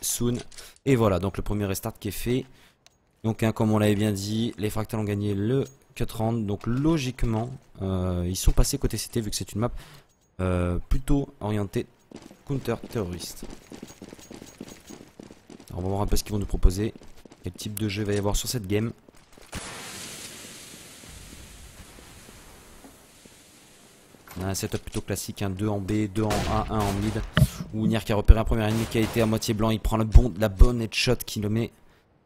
soon. Et voilà, donc le premier restart qui est fait. Donc hein, comme on l'avait bien dit, les fractales ont gagné le cut round. Donc logiquement, ils sont passés côté CT vu que c'est une map plutôt orientée counter-terroriste. On va voir un peu ce qu'ils vont nous proposer. Quel type de jeu il va y avoir sur cette game. On a un setup plutôt classique, un 2 en B, 2 en A, 1 en mid. Où Nier qui a repéré un premier ennemi qui a été à moitié blanc. Il prend la bonne headshot qui le met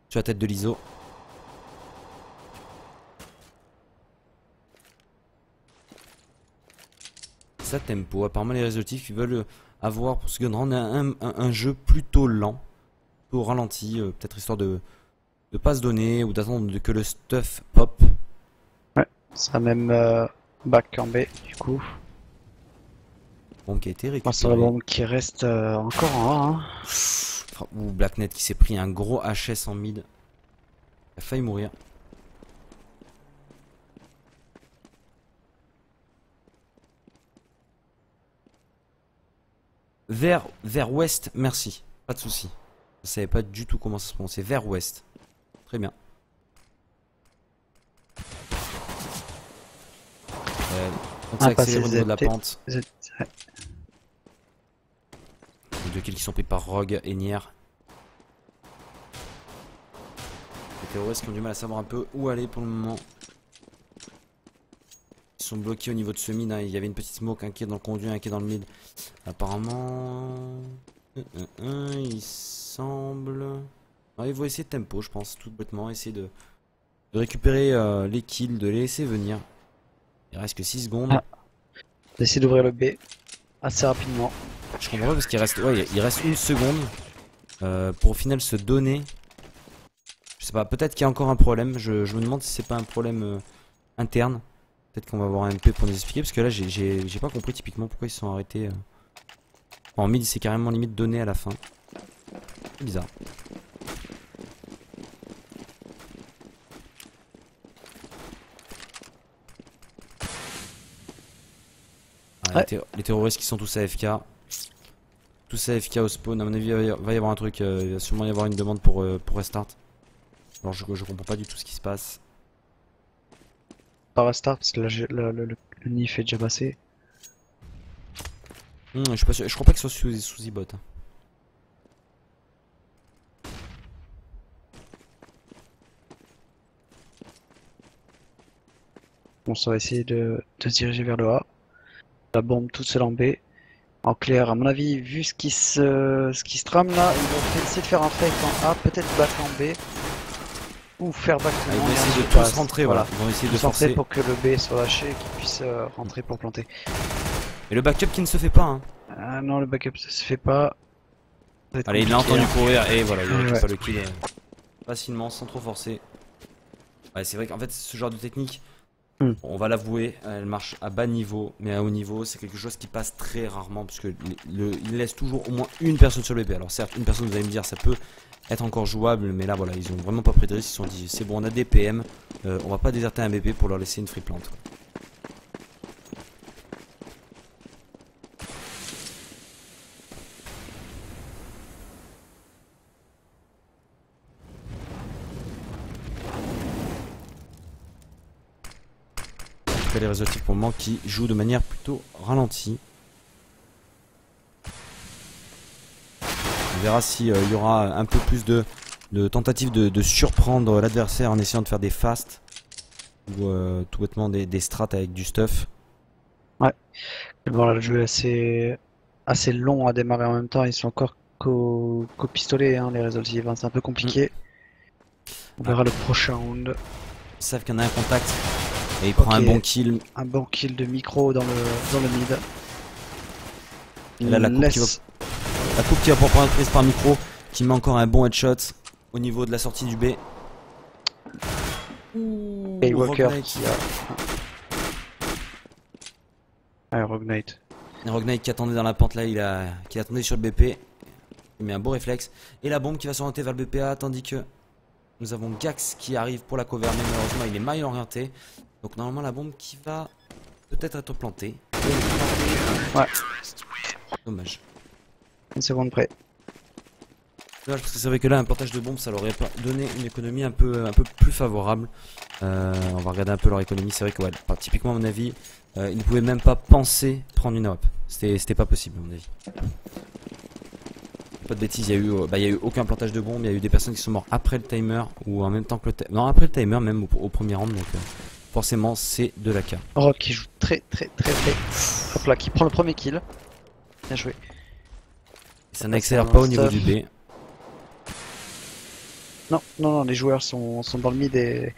sur la tête de l'ISO. Ça tempo. Apparemment les résultifs ils veulent avoir pour ce gun round un jeu plutôt lent. Plutôt ralenti. Peut-être histoire de pas se donner ou d'attendre que le stuff pop. Ouais, ça même back en B du coup. Bombe qui a été récupérée. C'est la bombe qui reste encore en A. Hein. Ou Blacknet qui s'est pris un gros HS en mid. Il a failli mourir. Vers ouest, merci. Pas de soucis. Je savais pas du tout comment ça se prononçait. Vers ouest. Très bien. Donc ça accélère au niveau de la pente. Les deux kills qui sont pris par Rogue et Nier. Les terroristes qui ont du mal à savoir un peu où aller pour le moment. Ils sont bloqués au niveau de ce mid. Hein. Il y avait une petite smoke, un qui est dans le conduit, un qui est dans le mid. Apparemment... il semble... ils vont essayer de tempo, je pense, tout bêtement. Essayer de récupérer les kills, de les laisser venir. Il reste que 6 secondes. Ah. D'essayer d'ouvrir le B assez rapidement. Je comprends pas parce qu'il reste, il reste une seconde pour au final se donner. Je sais pas, peut-être qu'il y a encore un problème. Je me demande si c'est pas un problème interne. Peut-être qu'on va avoir un MP pour nous expliquer parce que là j'ai pas compris typiquement pourquoi ils se sont arrêtés. En mid c'est carrément limite donné à la fin. C'est bizarre. Ah, Ouais. les terroristes qui sont tous AFK. Tous AFK au spawn, à mon avis il va y avoir un truc, il va sûrement y avoir une demande pour restart. Alors je comprends pas du tout ce qui se passe. Pas restart parce que là le NIF est déjà passé. Je suis pas sûr, je crois pas que ce soit sous e-bot. Bon, ça va essayer de se diriger vers le A. La bombe toute seule en B. En clair, à mon avis, vu ce qui se trame là, ils vont essayer de faire un fake en A, peut-être battre en B. Ou faire back tout le Ils monde. vont essayer de tous rentrer, voilà. Ils vont essayer de forcer pour que le B soit lâché et qu'il puisse rentrer pour planter. Et le backup qui ne se fait pas, hein. Ah non, le backup ça se fait pas. Allez, il l'a entendu courir et voilà, il récupère ouais. le kill facilement, sans trop forcer. Ouais, c'est vrai qu'en fait, ce genre de technique, on va l'avouer, elle marche à bas niveau, mais à haut niveau, c'est quelque chose qui passe très rarement parce que il laisse toujours au moins une personne sur le BP. Alors certes, une personne, vous allez me dire, ça peut être encore jouable, mais là voilà, ils ont vraiment pas pris de risque, ils se sont dit, c'est bon, on a des PM, on va pas déserter un BP pour leur laisser une free plant. Les réseautifs pour le moment qui jouent de manière plutôt ralentie. On verra s'il y aura un peu plus de tentatives de surprendre l'adversaire en essayant de faire des fasts ou tout bêtement des strats avec du stuff. Ouais. Bon là le jeu est assez long à démarrer en même temps, ils sont encore qu'au pistolet hein, les résolutives, hein. C'est un peu compliqué. On verra le prochain round. Ils savent qu'il y en a un contact. Et il prend un bon kill. Un bon kill de micro dans le mid. Et là, la coupe qui va pour prendre prise par micro. Qui met encore un bon headshot au niveau de la sortie du B. Et Walker qui a. Rogue Knight. Rogue Knight qui attendait dans la pente là, qui attendait sur le BP. Il met un beau réflexe. Et la bombe qui va s'orienter vers le BPA. Tandis que nous avons Gax qui arrive pour la cover. Mais malheureusement, il est mal orienté. Donc normalement la bombe qui va peut-être être plantée. Ouais. Dommage. Une seconde près. Parce que c'est vrai que là, un portage de bombes, ça leur aurait pas donné une économie un peu plus favorable. On va regarder un peu leur économie. C'est vrai que, ouais, typiquement, à mon avis, ils ne pouvaient même pas penser prendre une AWP. C'était pas possible, à mon avis. Pas de bêtises, il y a eu aucun plantage de bombes. Il y a eu des personnes qui sont mortes après le timer ou en même temps que le timer. Non, après le timer, même au premier round. Donc, forcément, c'est de la K. Rock qui joue très fake. Hop là, qui prend le premier kill. Bien joué. Ça n'accélère pas au niveau du B. Non, les joueurs sont dans le mid et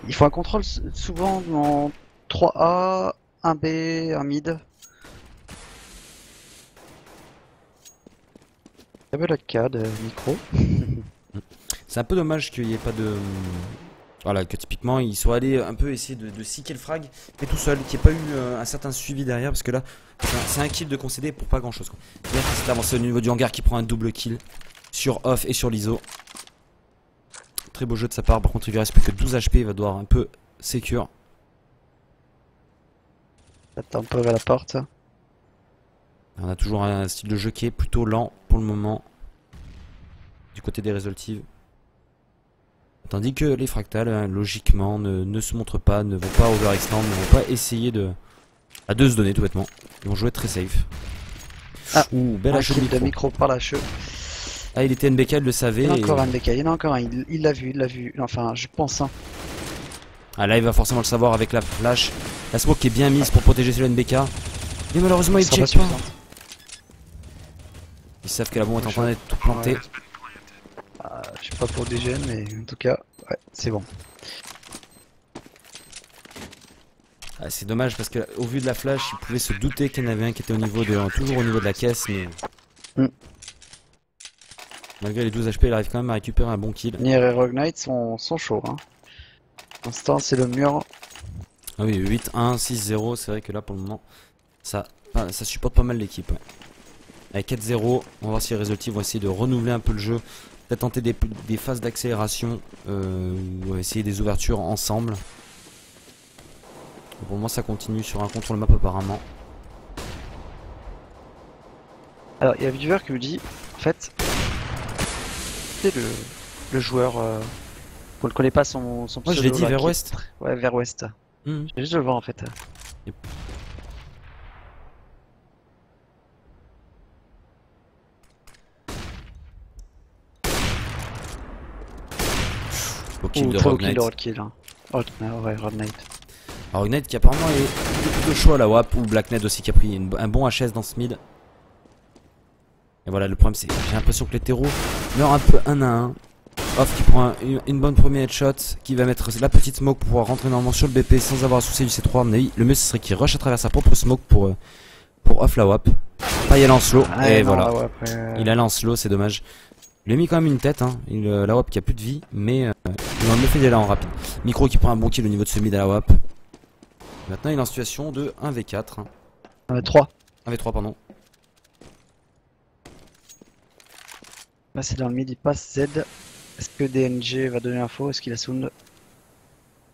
il faut un contrôle souvent en 3A, 1B, un mid. Il y avait la K de micro. C'est un peu dommage qu'il n'y ait pas de... Voilà, que typiquement ils soient allés un peu essayer de seeker le frag, mais tout seul, qu'il n'y ait pas eu un certain suivi derrière, parce que là, c'est un kill de concédé pour pas grand chose. C'est-à-dire qu'il s'est avancé au niveau du hangar qui prend un double kill sur off et sur l'ISO. Très beau jeu de sa part, par contre il lui reste plus que 12 HP, il va devoir un peu sécure. Attends un peu vers la porte. On a toujours un style de jeu qui est plutôt lent pour le moment, du côté des résolutives. Tandis que les fractales, hein, logiquement, ne se montrent pas, ne vont pas overextend, ne vont pas essayer de se donner tout bêtement. Ils vont jouer très safe. Ah, ouh, belle un HE kill de de micro. micro par la cheveux. Ah, il était NBK, il le savait. Il y en a et- encore un NBK, il y en a encore un, il l'a vu. Enfin, je pense. Hein. Ah, là, il va forcément le savoir avec la flash. La smoke qui est bien mise pour protéger le NBK. Mais malheureusement, il Ça check sera pas. pas suffisant. Ils savent que la bombe est en train d'être tout plantée. Ouais. Je sais pas pour DGN, mais en tout cas, ouais, c'est bon. Ah, c'est dommage parce que au vu de la flash, il pouvait se douter qu'il y en avait un qui était toujours au niveau de la caisse, mais malgré les 12 HP, il arrive quand même à récupérer un bon kill. Nier et Rogue Knight sont chauds. Hein. Pour l'instant, c'est le mur. Ah oui, 8-1, 6-0, c'est vrai que là pour le moment, ça supporte pas mal l'équipe. Ouais. Avec 4-0, on va voir si les résultats vont essayer de renouveler un peu le jeu, peut-être tenter des phases d'accélération, ou essayer des ouvertures ensemble. Pour le moment, ça continue sur un contrôle map apparemment. Alors, il y a un viewer qui me dit, en fait, c'est le joueur, on ne connaît pas son pseudo. Moi je l'ai dit là, vers qui est ouest. Ouais, vers ouest. Mhm. Je vais juste le voir en fait. Yep. Au kill de Trop Rogue kill Knight. de Road Kill. Hein. Ouais, Rogue Knight. Alors Rogue Knight qui apparemment est plutôt chaud à la WAP, ou Black Knight aussi qui a pris un bon HS dans ce mid. Et voilà, le problème c'est que j'ai l'impression que les terreaux meurent un peu 1 à 1. Off qui prend une bonne première headshot, qui va mettre la petite smoke pour pouvoir rentrer normalement sur le BP sans avoir à soucier du C3. À mon avis, le mieux ce serait qu'il rush à travers sa propre smoke pour off la WAP. Pas y aller en slow, et non, voilà. là, ouais, après, Il allait en slow, c'est dommage. Il a mis quand même une tête, hein. La WAP qui a plus de vie, mais il en a fait d'y aller en rapide. Micro qui prend un bon kill au niveau de ce mid à la WAP. Maintenant il est en situation de 1v4. 3. 1v3 pardon. Là, c'est dans le mid, il passe Z. Est-ce que DNG va donner l'info? Est-ce qu'il a sound?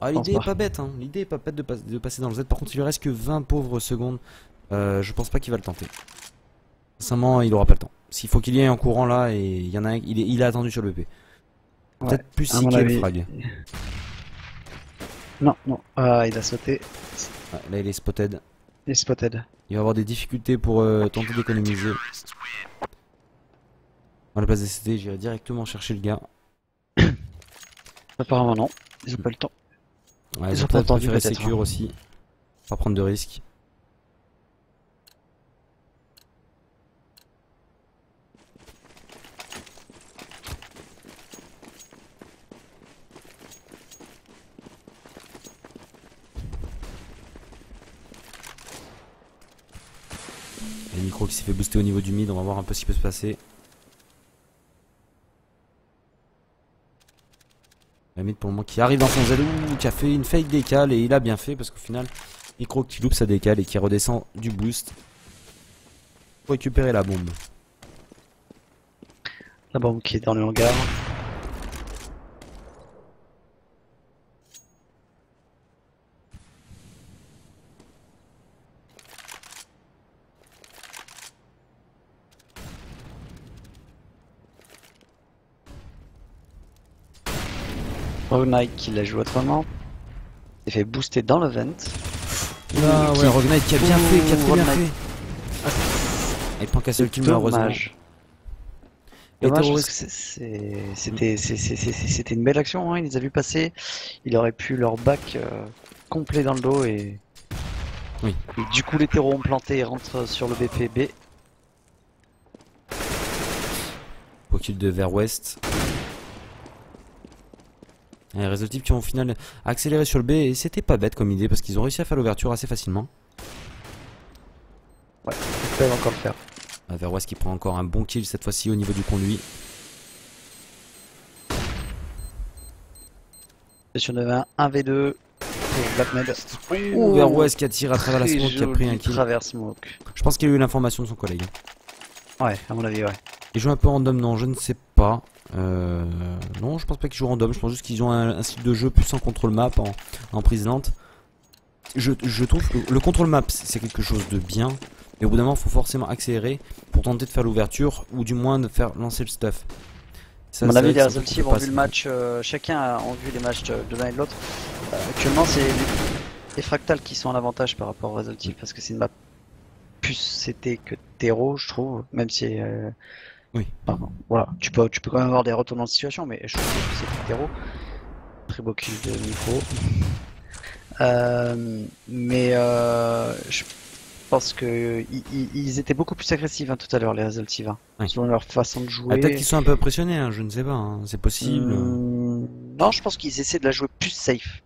Ah, l'idée est pas bête, hein. L'idée est pas bête de passer dans le Z. Par contre, il lui reste que 20 pauvres secondes. Je pense pas qu'il va le tenter. Sincèrement, il aura pas le temps. S'il faut qu'il y ait un courant là, et il y en a un, il est attendu sur le BP. Peut-être Ouais, plus à mon seeker le avis. frag. Non. Ah, il a sauté. Ouais, là, il est spotted. Il est spotted. Il va avoir des difficultés pour tenter d'économiser. À la place des CT, j'irai directement chercher le gars. Apparemment, non. Ils ont pas le temps. Ouais, Ils ils ont ont pas peut-être entendu, préféré peut-être, sécure hein. aussi. Pas prendre de risques. Le micro qui s'est fait booster au niveau du mid, on va voir un peu ce qui peut se passer. Le mid pour le moment qui arrive dans son Z, qui a fait une fake décale, et il a bien fait parce qu'au final, micro qui loupe sa décale et qui redescend du boost pour récupérer la bombe. La bombe qui est dans le hangar. Rogue Knight qui l'a joué autrement. Il s'est fait booster dans le vent. Là, ouais, Rogue Knight qui a bien fait, qui a très bien fait. Ah, Il prend qu'un seul kill malheureusement. dommage. Et Dommage parce que c'était une belle action, hein. Il les a vus passer. Il aurait pu leur back complet dans le dos et... Oui. Et du coup les terreaux ont planté et rentrent sur le BPB. Au kill de vers ouest. Et les réseaux types qui ont au final accéléré sur le B et c'était pas bête comme idée parce qu'ils ont réussi à faire l'ouverture assez facilement. Ouais, ils peuvent encore le faire. Vers ouest qui prend encore un bon kill cette fois-ci au niveau du conduit. Sur 9 1v2 pour Blackmed. Vers ouest qui attire à travers la smoke qui a pris un kill. Travers smoke. Je pense qu'il a eu l'information de son collègue. Ouais, à mon avis, ouais. Il joue un peu random, non, je ne sais pas. Non, je pense pas qu'ils jouent random. Je pense juste qu'ils ont un style de jeu plus en contrôle map, en prise lente. Je trouve que le contrôle map c'est quelque chose de bien. Mais au bout d'un moment, il faut forcément accélérer pour tenter de faire l'ouverture ou du moins de faire lancer le stuff. À mon avis, les résultats ont vu le match, chacun a vu les matchs de l'un et de l'autre. Actuellement, c'est les fractales qui sont en avantage par rapport aux résultats parce que c'est une map plus CT que terreau, je trouve, même si. Oui. Pardon. Voilà, tu peux quand même avoir des retournements de situation, mais je trouve que c'est terreau. Très beau kill de micro. Je pense que ils étaient beaucoup plus agressifs tout à l'heure, les résultats, oui. selon leur façon de jouer. Peut-être qu'ils sont un peu impressionnés, hein, je ne sais pas, hein, c'est possible. Non, je pense qu'ils essaient de la jouer plus safe.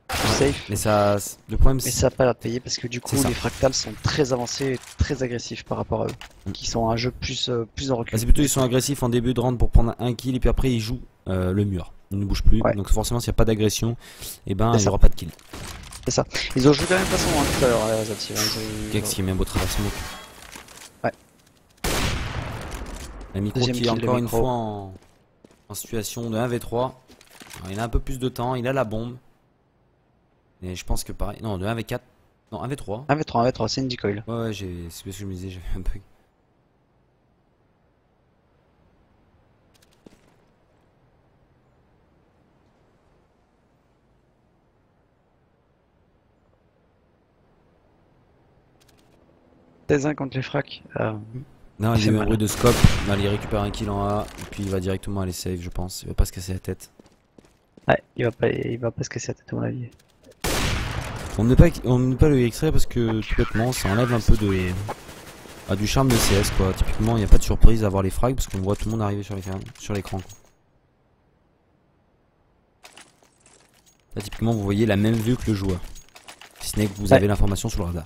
Mais ça, le problème, mais ça n'a pas l'air de payer parce que du coup, les fractales sont très avancés et très agressifs par rapport à eux. Qui sont un jeu plus en recul. C'est plutôt ils sont agressifs en début de round pour prendre un kill et puis après ils jouent le mur. Ils ne bougent plus. Ouais. Donc forcément, s'il n'y a pas d'agression, et ben il n'y aura pas de kill. C'est ça. Ils ont joué de la même façon tout à l'heure, les résultats. Gex qui met un beau travers smoke. Ouais. La micro qui est encore une fois en situation de 1v3. Alors, il a un peu plus de temps, il a la bombe. Et je pense que pareil. Non, de 1v4. Non, 1v3. 1v3, c'est une decoil. Ouais, c'est ce que je me disais, j'avais un bug. Contre les fracs. Non, il a eu un bruit de scope. Il récupère un kill en A. Et puis il va directement aller save, je pense. Il va pas se casser la tête. Ouais, il va pas se casser la tête, à mon avis. On ne met pas le extrait parce que tout bêtement ça enlève un peu de du charme de CS quoi. Typiquement il n'y a pas de surprise à voir les frags parce qu'on voit tout le monde arriver sur l'écran. Là typiquement vous voyez la même vue que le joueur. Si ce n'est que vous avez l'information sur le radar.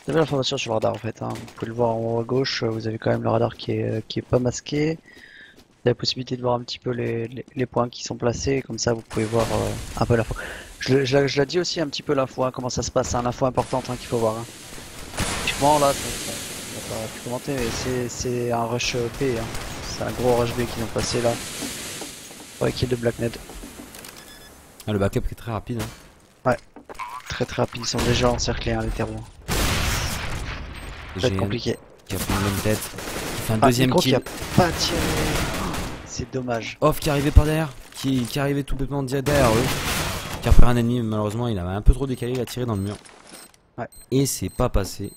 Vous avez l'information sur le radar en fait, hein. Vous pouvez le voir en haut à gauche, vous avez quand même le radar qui est pas masqué. Vous avez la possibilité de voir un petit peu les points qui sont placés, comme ça vous pouvez voir un peu l'info. Je l'ai dit aussi un petit peu l'info, hein, comment ça se passe, c'est une info importante qu'il faut voir. Hein. Typiquement là, on va pas plus commenter, mais c'est un rush P, hein. C'est un gros rush B qu'ils ont passé là, pour l'équipe de Blackmed. Ah, le backup est très rapide. Hein. Ouais, très rapide, ils sont déjà encerclés hein, les terreaux. Ça va être compliqué. Qui a pris une bonne tête. Qui fait un deuxième kill. Qui a pas tiré. C'est dommage. Off qui est arrivé par derrière. Qui est arrivé tout bêtement derrière eux. Qui a repéré un ennemi, malheureusement il avait un peu trop décalé, il a tiré dans le mur. Ouais. Et c'est pas passé.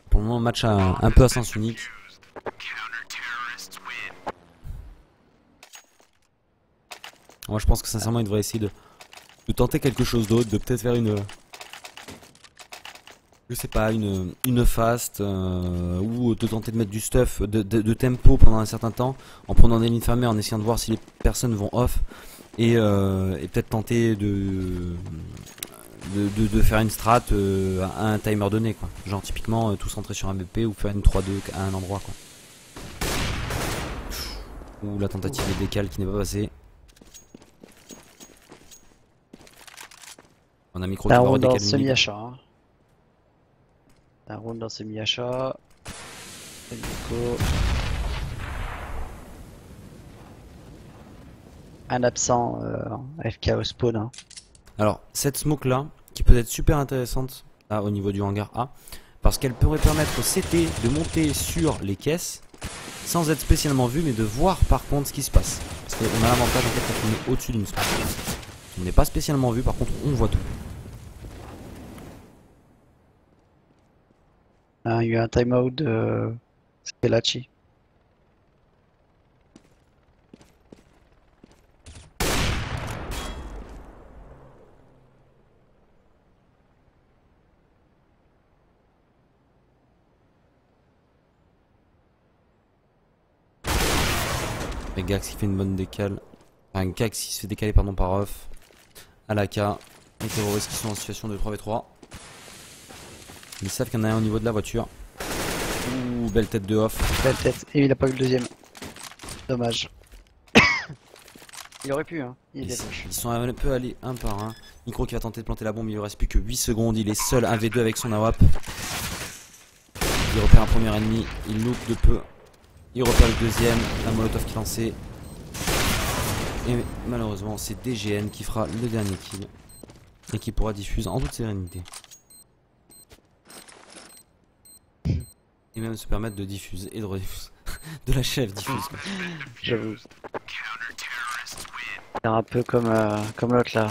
Pour le moment, match un peu à sens unique. Moi je pense que sincèrement il devrait essayer de tenter quelque chose d'autre, de peut-être faire une... Je sais pas, une fast ou de tenter de mettre du stuff, de tempo pendant un certain temps en prenant des lignes fermées, en essayant de voir si les personnes vont off et peut-être tenter de faire une strat à un timer donné quoi. Genre typiquement tout centré sur un BP ou faire une 3-2 à un endroit quoi. Ou la tentative de décal qui n'est pas passée. On a micro qui va redécaler semi-achat. Hein. Un round dans semi-achat. Un absent FK au spawn. Hein. Alors, cette smoke là, qui peut être super intéressante là, au niveau du hangar A, parce qu'elle pourrait permettre au CT de monter sur les caisses sans être spécialement vu, mais de voir par contre ce qui se passe. Parce qu'on a l'avantage en fait quand on est au-dessus d'une spawn. On n'est pas spécialement vu, par contre on voit tout. Il y a eu un timeout de Stellaci. Et Gax qui fait une bonne décale. Enfin, Gax qui se fait décaler pardon, par off. Alaka. Les terroristes qui sont en situation de 3v3. Ils savent qu'il y en a un au niveau de la voiture. Ouh, belle tête de off. Belle tête. Et il a pas eu le deuxième. Dommage. Il aurait pu, hein. Ils sont un peu allés un par un. Micro qui va tenter de planter la bombe, il ne reste plus que 8 secondes. Il est seul 1v2 avec son AWP. Il repère un premier ennemi, il loupe de peu. Il repère le deuxième, la molotov qui est lancée. Et malheureusement, c'est DGN qui fera le dernier kill. Et qui pourra diffuser en toute sérénité. Et même se permettre de diffuser et de rediffuser. De la chef diffuse. J'avoue. C'est un peu comme l'autre là,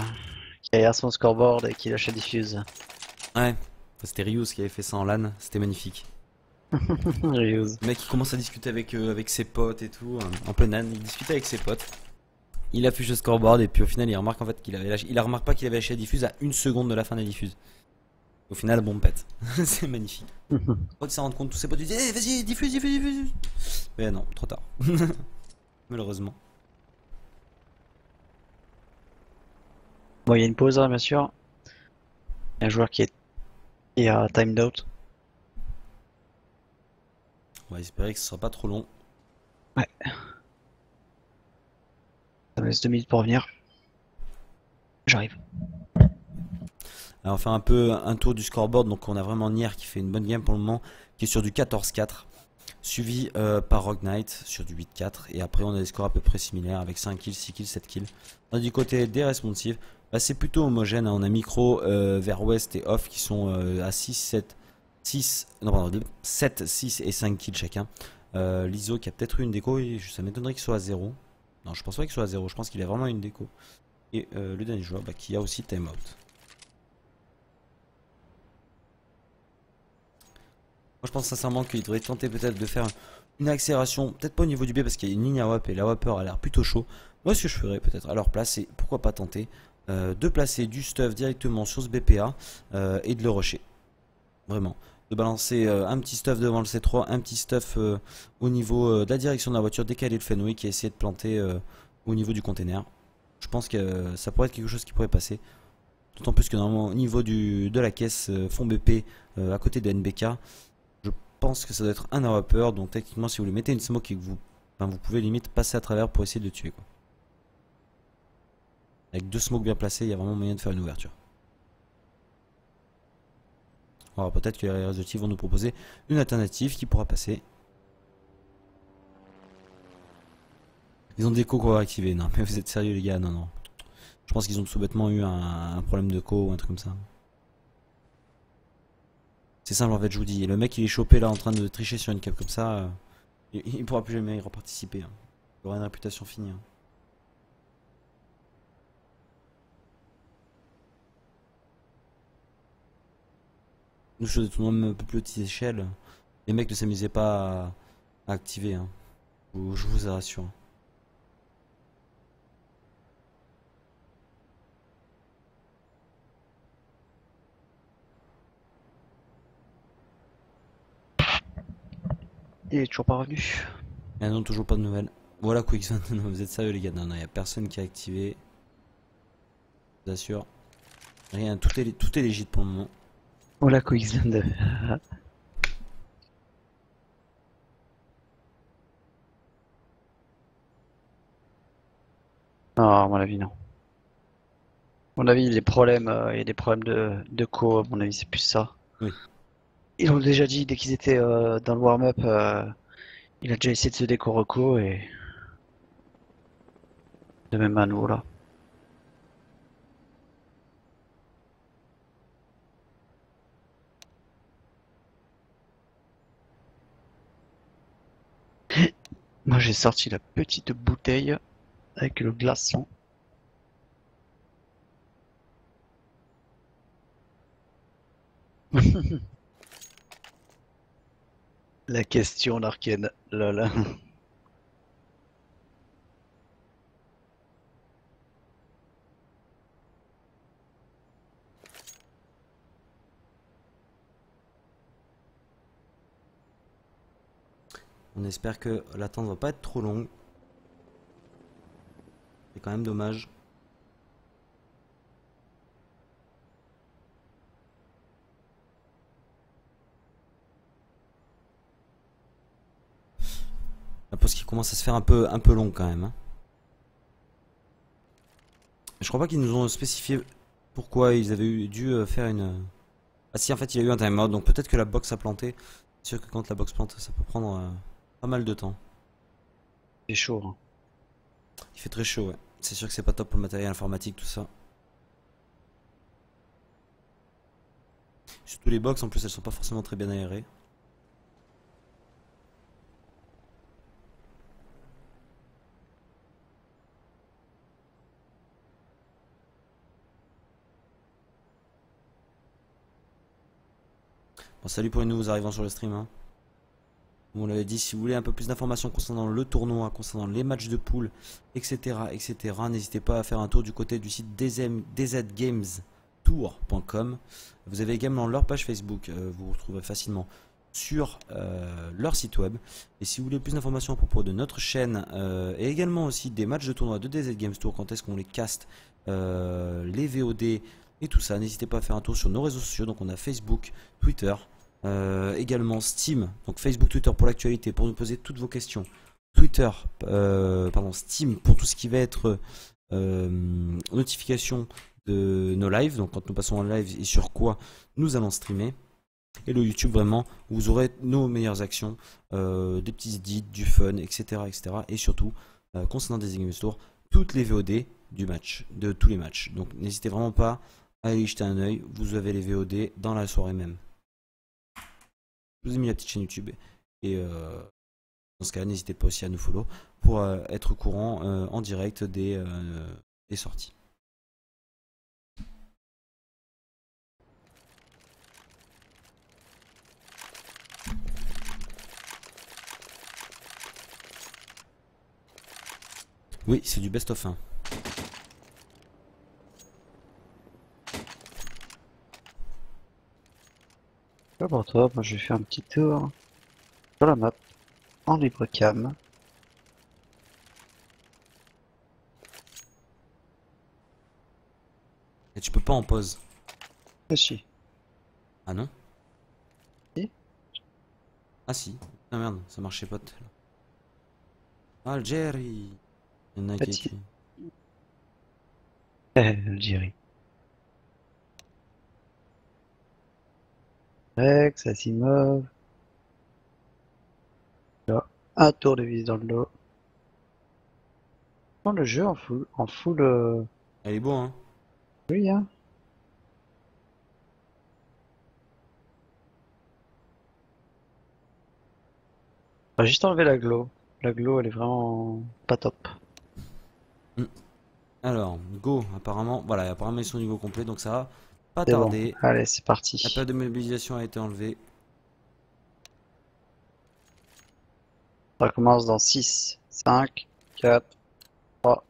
qui a derrière son scoreboard et qui lâche la diffuse. Ouais, c'était Rius qui avait fait ça en LAN, c'était magnifique. Reuse. Le mec il commence à discuter avec ses potes et tout, en plein LAN, il discute avec ses potes. Il affiche le scoreboard et puis au final il remarque en fait qu'il avait lâché, il remarque pas qu'il avait lâché la diffuse à 1 seconde de la fin de la diffuse. Au final la bombe pète. C'est magnifique. Quand il s'en rend compte, tous ses potes lui disent hey, vas-y diffuse, diffuse, diffuse. Mais non, trop tard. Malheureusement. Bon, il y a une pause là, bien sûr. Il y a un joueur qui a timed out. On va espérer que ce sera pas trop long. Ouais. Ça me laisse 2 minutes pour revenir. J'arrive. Alors on fait un peu un tour du scoreboard, donc on a vraiment Nier qui fait une bonne game pour le moment, qui est sur du 14-4, suivi par Rogue Knight sur du 8-4, et après on a des scores à peu près similaires avec 5 kills, 6 kills, 7 kills. On a du côté des responsives, bah, c'est plutôt homogène, hein. On a Micro vers West et Off qui sont à 6, 7, 6, non pardon, 7, 6 et 5 kills chacun. L'ISO qui a peut-être eu une déco, et ça m'étonnerait qu'il soit à 0. Non, je pense pas qu'il soit à 0, je pense qu'il a vraiment une déco. Et le dernier joueur bah, qui a aussi timeout. Moi je pense sincèrement qu'il devrait tenter peut-être de faire une accélération, peut-être pas au niveau du B parce qu'il y a une ligne à WAP et la WAPer a l'air plutôt chaud. Moi ce que je ferais peut-être à leur place, c'est pourquoi pas tenter de placer du stuff directement sur ce BPA et de le rusher. Vraiment. De balancer un petit stuff devant le C3, un petit stuff au niveau de la direction de la voiture, décaler le Fenwick et essayer de planter au niveau du container. Je pense que ça pourrait être quelque chose qui pourrait passer. D'autant plus que normalement au niveau de la caisse fond BP à côté de NBK, je pense que ça doit être un AWPer, donc techniquement si vous lui mettez une smoke et que vous pouvez limite passer à travers pour essayer de le tuer quoi. Avec 2 smokes bien placés, il y a vraiment moyen de faire une ouverture. Alors peut-être que les réseaux vont nous proposer une alternative qui pourra passer. Ils ont des co qu'on va activer, non mais vous êtes sérieux les gars, non non. Je pense qu'ils ont tout bêtement eu un problème de co ou un truc comme ça. C'est simple en fait, je vous dis. Le mec il est chopé là en train de tricher sur une cap comme ça. Il pourra plus jamais y reparticiper. Hein. Il aura une réputation finie. Hein. Nous sur des tournois même un peu plus petite échelle, les mecs ne s'amusaient pas à activer. Hein. Je vous rassure. Il est toujours pas revenu. Et non, toujours pas de nouvelles. Voilà Quickson, vous êtes sérieux les gars? Non, non, y a personne qui a activé. Je vous assure. Rien, tout est légit pour le moment. Voilà Quicksand. Ah, à mon avis, non. À mon avis, il y a des problèmes de co, à mon avis, c'est plus ça. Oui. Ils l'ont déjà dit dès qu'ils étaient dans le warm-up, il a déjà essayé de se déco reco et de même à nous là. Moi j'ai sorti la petite bouteille avec le glaçon. La question d'Arken, lol. On espère que l'attente va pas être trop longue. C'est quand même dommage. La pause qui commence à se faire un peu long quand même. Hein. Je crois pas qu'ils nous ont spécifié pourquoi ils avaient dû faire une... Ah si, en fait il y a eu un timeout, donc peut-être que la box a planté. C'est sûr que quand la box plante, ça peut prendre pas mal de temps. C'est chaud. Hein. Il fait très chaud, ouais. C'est sûr que c'est pas top pour le matériel informatique, tout ça. Surtout les box, en plus, elles sont pas forcément très bien aérées. Bon, salut pour les nouveaux arrivants sur le stream. Hein. Comme on l'avait dit, si vous voulez un peu plus d'informations concernant le tournoi, concernant les matchs de poule, etc., n'hésitez pas à faire un tour du côté du site dzgametour.com. Vous avez également leur page Facebook, vous vous retrouverez facilement sur leur site web. Et si vous voulez plus d'informations à propos de notre chaîne et également aussi des matchs de tournoi de DZ Games Tour, quand est-ce qu'on les caste, les VOD et tout ça, n'hésitez pas à faire un tour sur nos réseaux sociaux. Donc on a Facebook, Twitter, également Steam, donc Facebook, Twitter pour l'actualité, pour nous poser toutes vos questions. Twitter, Steam pour tout ce qui va être notification de nos lives, donc quand nous passons en live et sur quoi nous allons streamer. Et le YouTube vraiment, où vous aurez nos meilleures actions, des petits edits, du fun, etc. Et surtout, concernant des Games Tour, toutes les VOD du match, de tous les matchs. Donc n'hésitez vraiment pas à aller y jeter un oeil, vous avez les VOD dans la soirée même. Je vous ai mis la petite chaîne YouTube et dans ce cas n'hésitez pas aussi à nous follow pour être au courant en direct des sorties. Oui, c'est du best of 1. Pas pour toi, moi je vais faire un petit tour sur la map en libre cam. Et tu peux pas en pause. Ah si. Ah non? Si. Ah si. Ah merde, ça marchait pas. Algérie. Il y en a qui écrit. Algérie. Rex, Asimov. Là, un tour de vis dans le dos. Dans le jeu en full. Elle est beau hein. Oui hein. On va juste enlever la glow. La glow elle est vraiment pas top. Alors, go, apparemment, voilà, apparemment ils sont au niveau complet, donc ça va pas C'est tarder. bon. Allez, c'est parti. La période de mobilisation a été enlevée. Ça commence dans 6, 5, 4, 3,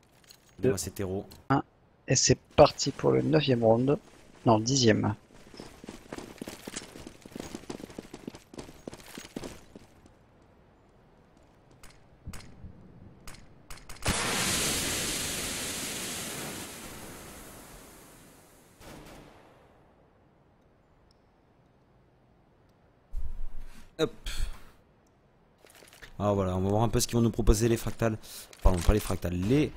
2, C'est terreau. 1. Et c'est parti pour le 9e round. Non, le 10e. Hop. Alors voilà, on va voir un peu ce qu'ils vont nous proposer les fractales. Pardon, pas les fractales, les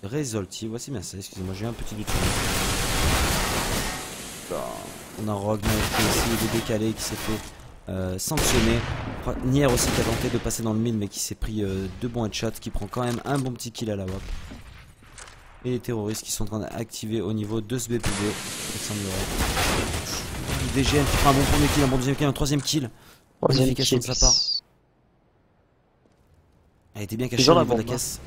résolti. Voici bien ça, excusez-moi, j'ai un petit doute. On a Rogue qui a essayé de décaler, qui s'est fait sanctionner. Nier aussi qui a tenté de passer dans le mid mais qui s'est pris deux bons headshots, qui prend quand même un bon petit kill à la WAP. Et les terroristes qui sont en train d'activer au niveau de ce BPB. Il semblerait. DGN qui prend un bon premier kill, un bon deuxième kill, un troisième kill. Troisième Bonification kill. de sa part. Elle était bien cachée Ils ont au la niveau de la bombe, caisse.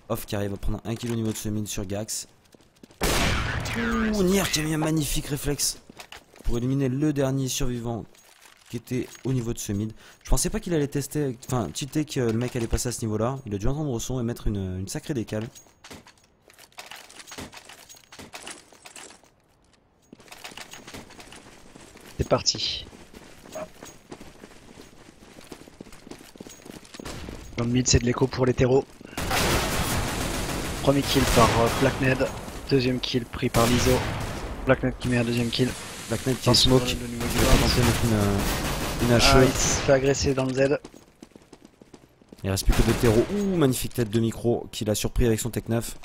Off qui arrive à prendre un kill au niveau de ce mid sur Gax. Ouh, Nier qui a mis un magnifique réflexe pour éliminer le dernier survivant qui était au niveau de ce mid. Je pensais pas qu'il allait tester, enfin cheater que le mec allait passer à ce niveau là. Il a dû entendre le son et mettre une sacrée décale. C'est parti. Dans le mid, c'est de l'écho pour les terreaux. Premier kill par Blackned. Deuxième kill pris par l'ISO. Blackned qui met un deuxième kill. Blackned qui Dans est smoke. le niveau Il du va tenter de mettre une HE. il se fait agresser dans le Z. Il reste plus que deux terreaux. Ouh, magnifique tête de micro qu'il a surpris avec son Tech 9.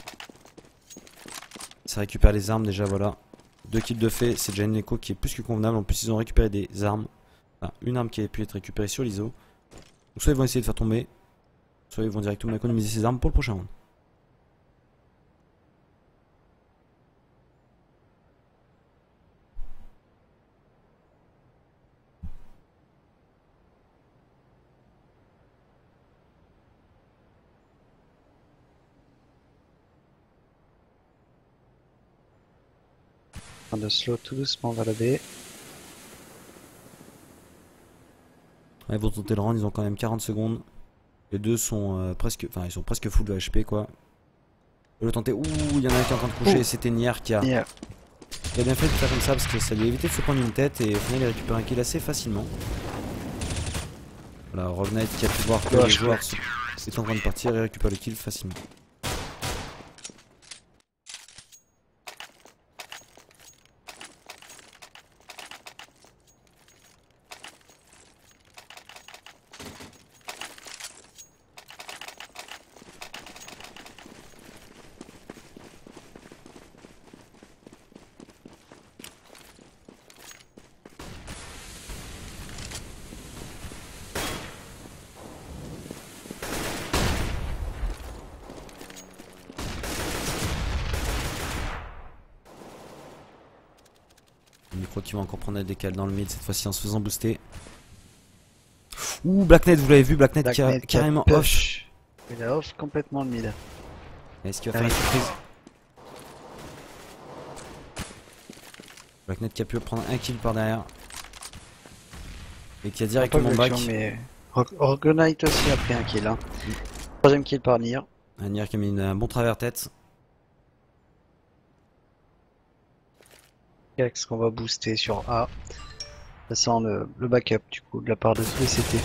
Ça récupère les armes déjà, voilà. 2 kills de fait, c'est déjà une écho qui est plus que convenable. En plus, ils ont récupéré des armes. Enfin, une arme qui a pu être récupérée sur l'ISO. Donc, soit ils vont essayer de faire tomber, soit ils vont directement économiser ces armes pour le prochain round. En train de slow tout doucement vers la B. Ouais, ils vont tenter le round, ils ont quand même 40 secondes. Les deux sont presque, enfin ils sont presque full de HP quoi. Ils veulent le tenter. Ouh, il y en a un qui est en train de coucher. C'était Nier qui a bien fait de faire comme ça parce que ça lui a évité de se prendre une tête et au final il récupère un kill assez facilement. Voilà, Rogue Knight qui a pu voir que les joueurs sont en train de partir et récupère le kill facilement. Le micro qui va encore prendre la décale dans le mid cette fois-ci en se faisant booster. Ouh, Blackned, vous l'avez vu, Blackned qui a carrément off. Il a off complètement le mid. Est-ce qu'il va faire une surprise? Blackned qui a pu prendre un kill par derrière. Et qui a directement back. Mais Rogue Knight aussi a pris un kill. Hein. Troisième kill par Nier. Un Nier qui a mis un bon travers tête. Gax qu'on va booster sur A. Ça sent le backup du coup de la part de VCT.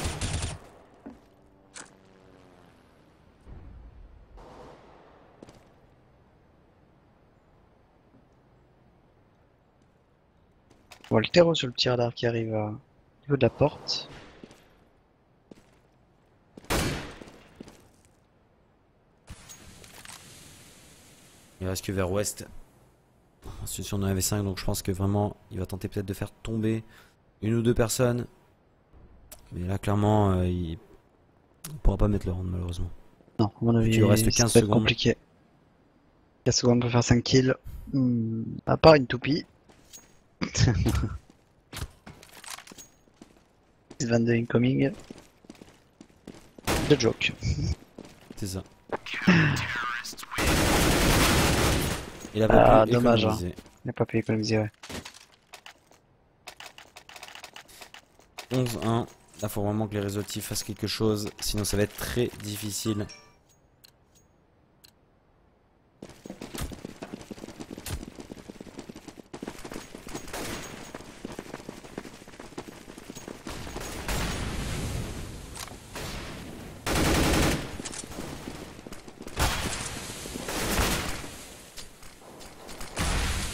On voit le terreau sur le tir d'arc qui arrive au niveau de la porte. Il reste que vers ouest. Ensuite on avait 5 donc je pense que vraiment il va tenter peut-être de faire tomber une ou deux personnes. Mais là clairement il ne pourra pas mettre le round malheureusement. Non, à mon avis il reste 15 secondes. Compliqué. 15 secondes pour faire 5 kills. À part une toupie. 22 incoming. The joke. C'est ça. Il a pas pu dommage, économiser. hein. Il n'a pas pu économiser, ouais. 11-1. Là faut vraiment que les réseautifs fassent quelque chose. Sinon ça va être très difficile.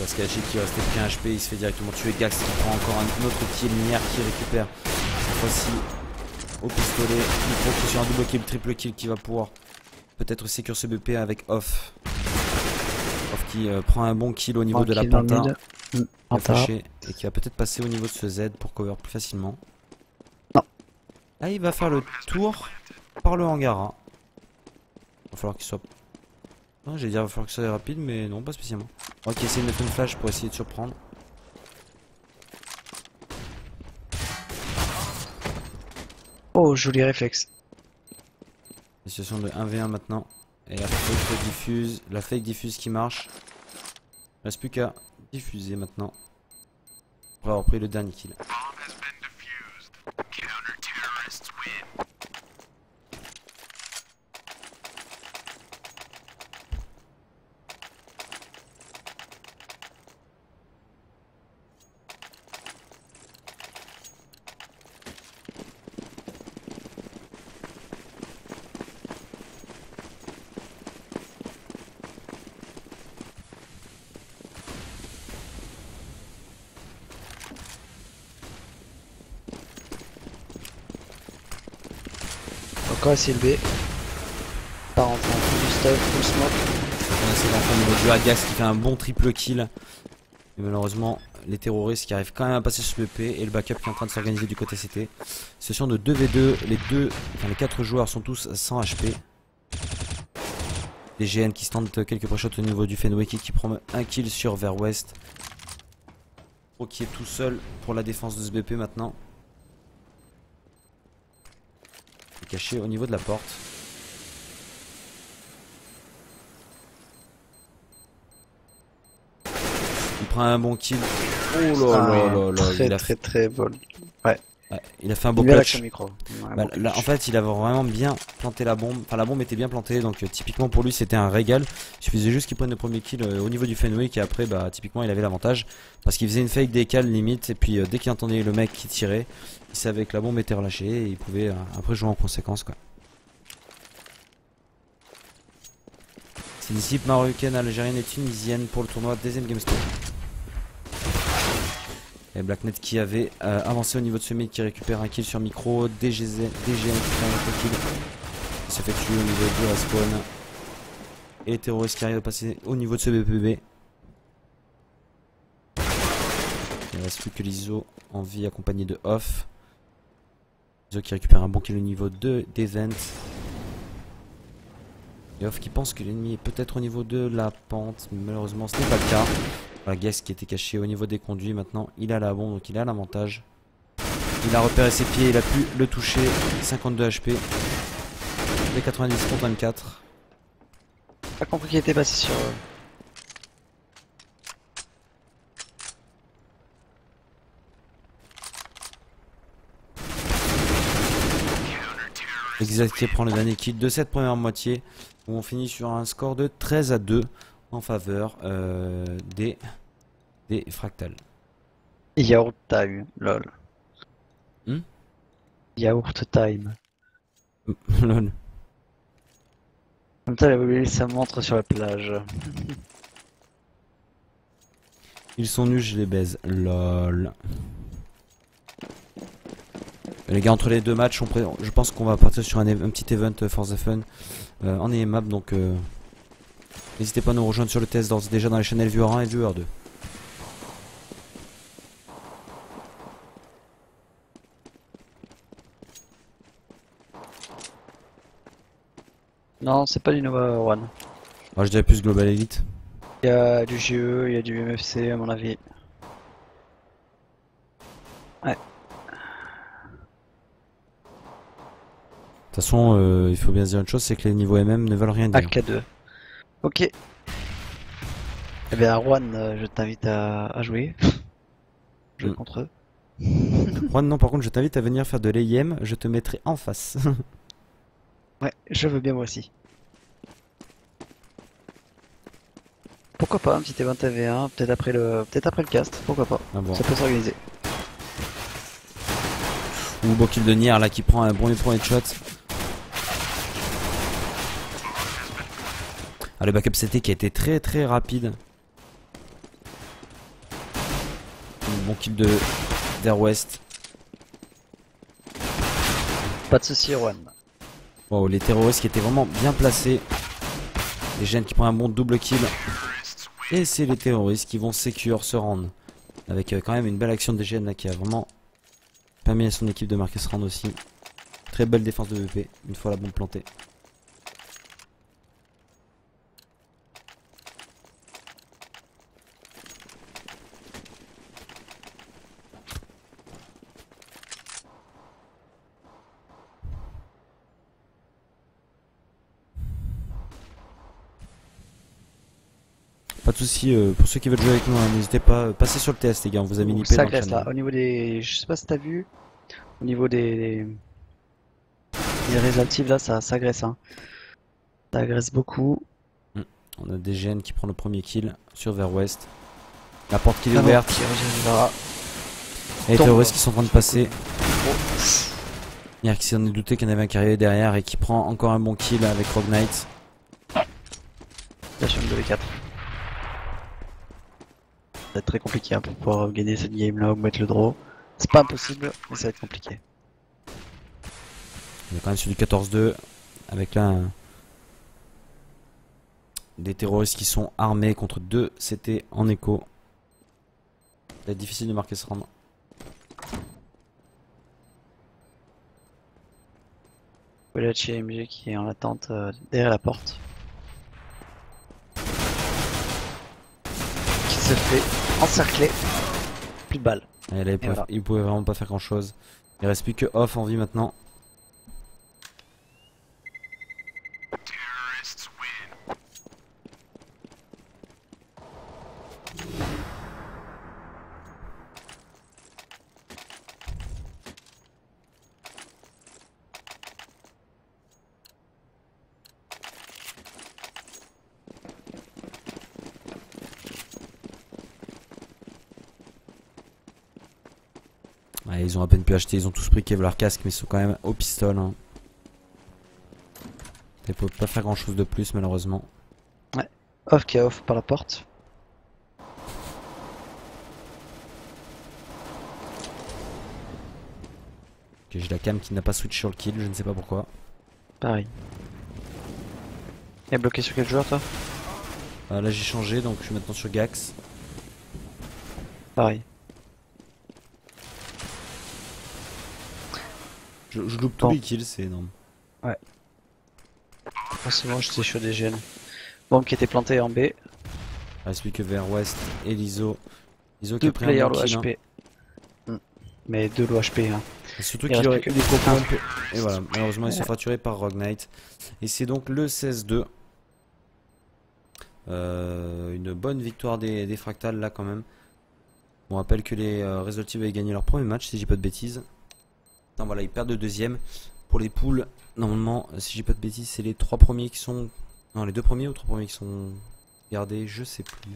Skachi qui restait qu'un HP, il se fait directement tuer. Gax qui prend encore un autre kill. Nier qui récupère cette fois-ci au pistolet. Il faut sur un double kill, triple kill qui va pouvoir peut-être sécure ce BP avec Off. Off qui prend un bon kill au niveau de la Panta. Et qui va peut-être passer au niveau de ce Z pour cover plus facilement. Non. Là il va faire le tour par le hangar. Il va falloir qu'il soit... J'allais dire il va falloir que ça soit rapide mais non pas spécialement. Ok, essayer de mettre une flash pour essayer de surprendre. Oh, joli réflexe. Situation de 1v1 maintenant. Et la fake diffuse qui marche. Il reste plus qu'à diffuser maintenant. Pour avoir pris le dernier kill. Encore essayer le B. Pas rentrer en full du stuff, full smoke. On essaie d'entrer au niveau du Agax qui fait un bon triple kill. Et malheureusement, les terroristes qui arrivent quand même à passer sur le P et le backup qui est en train de s'organiser du côté CT. Session de 2v2, les 4 joueurs sont tous sans HP. Les GN qui se tentent quelques pré-shots au niveau du Fenway qui prend un kill sur vers ouest. Pro qui est tout seul pour la défense de ce BP maintenant. Il est caché au niveau de la porte. Il prend un bon kill. Oh là là là là. Très très très bon. Ouais, il a fait un beau Bien clutch. l'action micro. Ouais, Bah, bon là, en fait, il avait vraiment bien planté la bombe. Enfin, la bombe était bien plantée, donc typiquement pour lui, c'était un régal. Il suffisait juste qu'il prenne le premier kill au niveau du Fenwick et après, bah, typiquement, il avait l'avantage parce qu'il faisait une fake décale limite. Et puis, dès qu'il entendait le mec qui tirait, il savait que la bombe était relâchée et il pouvait après jouer en conséquence, quoi. C'est une équipe marocaine, algérienne et tunisienne pour le tournoi deuxième GameStop. Et Blacknet qui avait avancé au niveau de ce mid qui récupère un kill sur micro. DGN qui fait un autre kill. Il s'effectue au niveau du respawn. Et les terroristes qui arrivent à passer au niveau de ce BPB. Il ne reste plus que l'ISO en vie accompagné de Off. ISO qui récupère un bon kill au niveau de d'Event. Et Off qui pense que l'ennemi est peut-être au niveau de la pente. Mais malheureusement ce n'est pas le cas. Voilà, Guest qui était caché au niveau des conduits, maintenant il a la bombe, donc il a l'avantage. Il a repéré ses pieds, il a pu le toucher. 52 HP. Les 90 pour 24. Pas compris qu'il était passé sur... Exact qui prend le dernier kill de cette première moitié. Où on finit sur un score de 13-2 en faveur des fractales. Yaourt time, lol. Hmm. Yaourt time. Lol. Comme ça, il a voulu laisser sa montre sur la plage. Ils sont nuls, je les baise. Lol. Les gars, entre les deux matchs, je pense qu'on va partir sur un petit event for the fun en EMAP. Donc, n'hésitez pas à nous rejoindre sur le test déjà dans les channels Viewer 1 et Viewer 2. Non, c'est pas du Nova One. Moi, je dirais plus Global Elite. Il y a du GE, il y a du MFC à mon avis. Ouais. De toute façon, il faut bien se dire une chose, c'est que les niveaux MM ne veulent rien dire. AK2. Ok. Eh bien, Juan, je t'invite à jouer. Jouer contre eux. Juan, non, par contre, je t'invite à venir faire de l'AIM, je te mettrai en face. Ouais, je veux bien moi aussi. Pourquoi pas un petit event AV1, peut-être après le cast, pourquoi pas. Ah bon. Ça peut s'organiser. Ou beau kill de Nier là qui prend un bon headshot. Ah, le backup CT qui a été très très rapide. Bon kill de vers ouest. Pas de soucis, Juan. Wow, les terroristes qui étaient vraiment bien placés. Les gènes qui prennent un bon double kill. Et c'est les terroristes qui vont secure se rendre. Avec quand même une belle action de gènes là qui a vraiment permis à son équipe de marquer ce round aussi. Très belle défense de VP une fois la bombe plantée. de soucis. Pour ceux qui veulent jouer avec nous, hein, n'hésitez pas. Passez sur le test, les gars. On vous a mis Ça dans le agresse channel. là. Au niveau des. Je sais pas si t'as vu. Au niveau des résultats là, ça s'agresse. Hein. Ça agresse beaucoup. On a DGN qui prend le premier kill sur vers ouest. La porte qui est Ah bon, ouverte. qui reviendra. Et les Tombe. terroristes qui sont en train de passer. Oh. Hier qui s'en est douté qu'il y en avait un qui arrivait derrière et qui prend encore un bon kill avec Rogue Knight. Là, sur une 2v4. Ça va être très compliqué hein, pour pouvoir gagner cette game là ou mettre le draw. C'est pas impossible, mais ça va être compliqué. On est quand même sur du 14-2 avec là des terroristes qui sont armés contre 2 CT en écho. Ça va être difficile de marquer ce round. Voilà chez MG qui est en attente derrière la porte. Qui se fait encercler. Plus de balles. Et là, il pouvait vraiment pas faire grand chose. Il reste plus que Off en vie maintenant. Ouais, ils ont à peine pu acheter, ils ont tous pris Kevlar casque, mais ils sont quand même au pistol. Hein. Ils peuvent pas faire grand chose de plus malheureusement. Ouais. Off qui est off par la porte. Okay, j'ai la cam qui n'a pas switch sur le kill, je ne sais pas pourquoi. Pareil. Et bloqué sur quel joueur toi? Là j'ai changé, donc je suis maintenant sur Gax. Pareil. Je loupe tous Bon. les kills, c'est énorme. Ouais. Forcément j'étais chaud des gènes. Bombe qui était plantée en B. Il reste plus que vers ouest et l'ISO. l'ISO qui Deux a pris players un bon low kill. Hein. HP. Mais deux low HP hein. Et surtout Il qu'il reste aurait plus eu que des gros un. pompes. Et voilà, malheureusement ils sont fracturés par Rogue Knight. Et c'est donc le 16-2. Une bonne victoire des Fractales là quand même. On rappelle que les Result Team avaient gagné leur premier match si j'ai pas de bêtises. Enfin, voilà, ils perdent le deuxième. Pour les poules, normalement, si j'ai pas de bêtises, c'est les 3 premiers qui sont... Non, les 2 premiers ou 3 premiers qui sont gardés, je sais plus.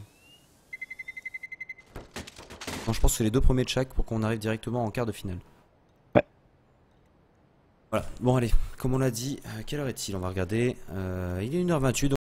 Non, je pense que c'est les 2 premiers de chaque pour qu'on arrive directement en quart de finale. Ouais. Voilà, bon allez, comme on l'a dit, quelle heure est-il? On va regarder. Il est 1h28.